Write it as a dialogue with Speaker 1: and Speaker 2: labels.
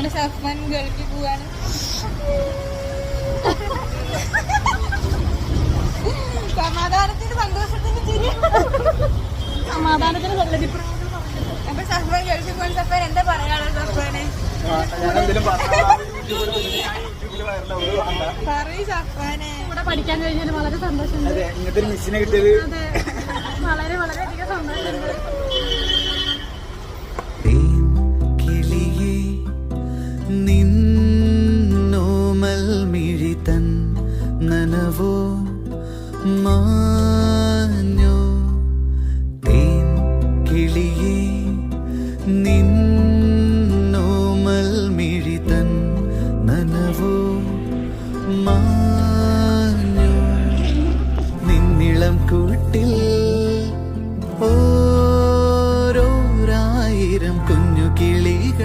Speaker 1: അങ്ങനെ സഫ്വാൻ ഗൾഫിൽ പോവാണ്. സമാധാനത്തിന് സന്തോഷത്തിന് ചിരി. സമാധാനത്തിന് അപ്പൊ സഫ്വാൻ ഗൾഫിൽ പോകാൻ സഫാൻ എന്താ പറയാനുള്ളത്? സഫ്വാനെ പറയൂ. സഫ്വാനെ ഇവിടെ പഠിക്കാൻ കഴിഞ്ഞാൽ വളരെ സന്തോഷമുണ്ട്.
Speaker 2: ഇങ്ങനത്തെ ഒരു മിസ്സിനെ കിട്ടിയത്
Speaker 1: വളരെ വളരെയധികം സന്തോഷമുണ്ട്.